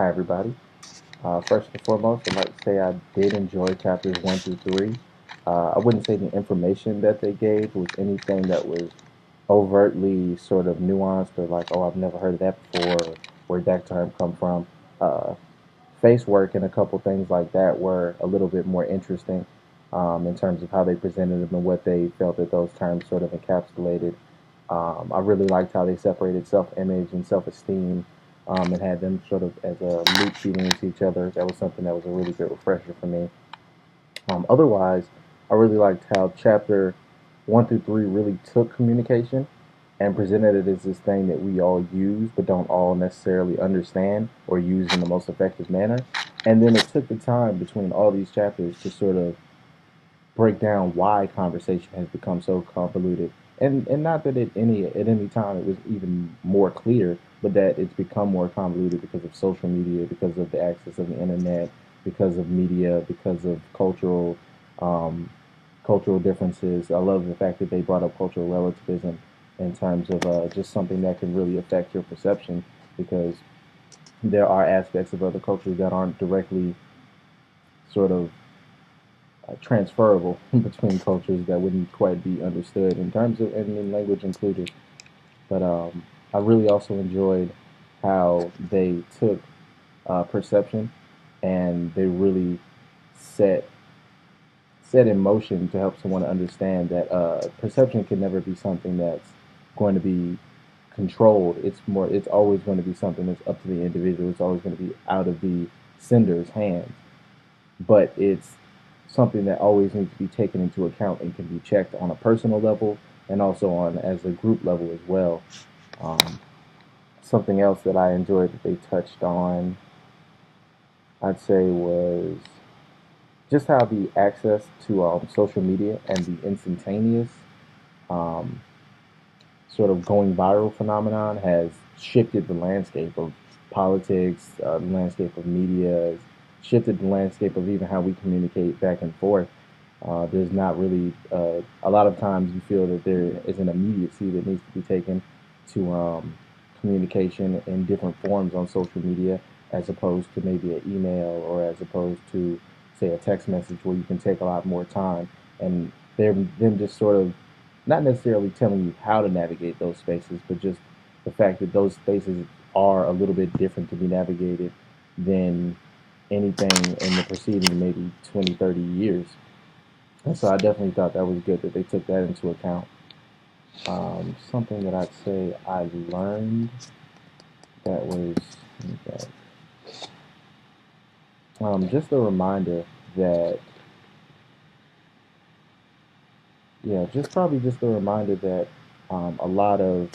Hi, everybody. First and foremost, I'd like to say I did enjoy chapters 1 through 3. I wouldn't say the information that they gave was anything that was overtly sort of nuanced or like, oh, I've never heard of that before, or where'd that term come from. Uh, Face work and a couple things like that were a little bit more interesting in terms of how they presented them and what they felt that those terms sort of encapsulated. I really liked how they separated self-image and self-esteem and had them sort of as a loop feeding into each other. That was something that was a really good refresher for me. Otherwise, I really liked how chapter 1 through 3 really took communication and presented it as this thing that we all use but don't all necessarily understand or use in the most effective manner. And then it took the time between all these chapters to sort of break down why conversation has become so convoluted. And not that at any time it was even more clear, but that it's become more convoluted because of social media, because of the access of the internet, because of media, because of um, cultural differences. I love the fact that they brought up cultural relativism in terms of just something that can really affect your perception because there are aspects of other cultures that aren't directly sort of transferable between cultures that wouldn't quite be understood in terms of and in language included. But I really also enjoyed how they took perception and they really set set in motion to help someone understand that perception can never be something that's going to be controlled. It's always going to be something that's up to the individual. It's always going to be out of the sender's hands, but it's something that always needs to be taken into account and can be checked on a personal level and also on as a group level as well. Um, Something else that I enjoyed that they touched on, I'd say, was just how the access to social media and the instantaneous um, sort of going viral phenomenon has shifted the landscape of politics, the landscape of media, shifted the landscape of even how we communicate back and forth. There's not really a lot of times you feel that there is an immediacy that needs to be taken to communication in different forms on social media, as opposed to maybe an email or as opposed to say a text message where you can take a lot more time. And they're them just sort of not necessarily telling you how to navigate those spaces, but just the fact that those spaces are a little bit different to be navigated than anything in the preceding maybe 20, 30 years. And so I definitely thought that was good that they took that into account. Something that I'd say I learned that was that, just a reminder that, yeah, just probably just a reminder that a lot of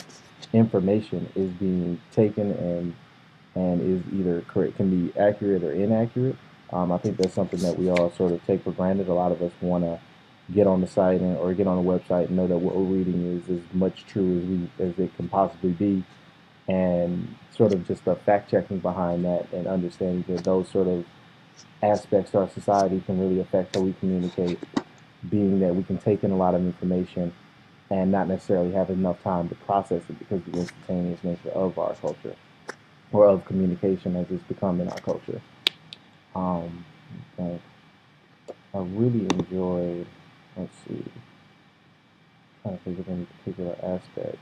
information is being taken and is either correct, can be accurate or inaccurate. I think that's something that we all sort of take for granted. A lot of us want to get on the site or get on the website and know that what we're reading is as much true as it can possibly be, and sort of just the fact checking behind that and understanding that those sort of aspects of our society can really affect how we communicate, being that we can take in a lot of information and not necessarily have enough time to process it because of the instantaneous nature of our culture or of communication as it's become in our culture. Um, I really enjoyed, let's see, trying to think of any particular aspect,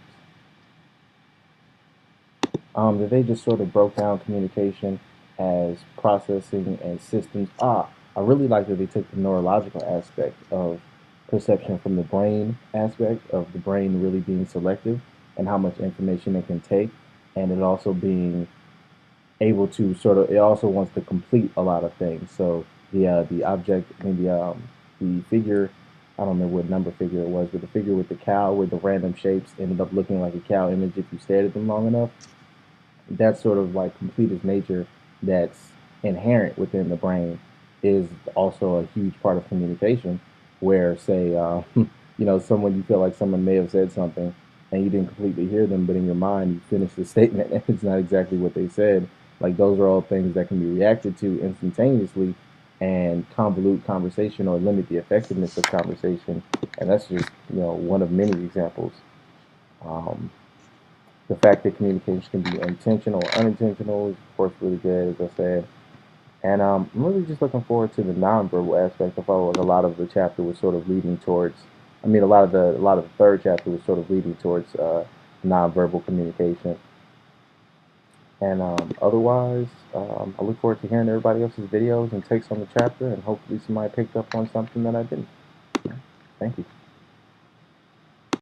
that they just sort of broke down communication as processing and systems. I really like that they took the neurological aspect of perception from the brain aspect of the brain really being selective and how much information it can take, and it also being able to sort of it also wants to complete a lot of things. So the object, I mean the figure, I don't remember what number figure it was, but the figure with the cow with the random shapes ended up looking like a cow image if you stared at them long enough. That sort of like completest nature that's inherent within the brain is also a huge part of communication. Where say someone you feel like someone may have said something and you didn't completely hear them, but in your mind you finished the statement and it's not exactly what they said. Like those are all things that can be reacted to instantaneously and convolute conversation or limit the effectiveness of conversation. And that's just one of many examples. Um, The fact that communication can be intentional or unintentional is, of course, really good, as I said. And I'm really just looking forward to the nonverbal aspect. I felt like a lot of the chapter was sort of leading towards. I mean, a lot of the third chapter was sort of leading towards nonverbal communication. And otherwise, I look forward to hearing everybody else's videos and takes on the chapter, and hopefully somebody picked up on something that I didn't. Thank you.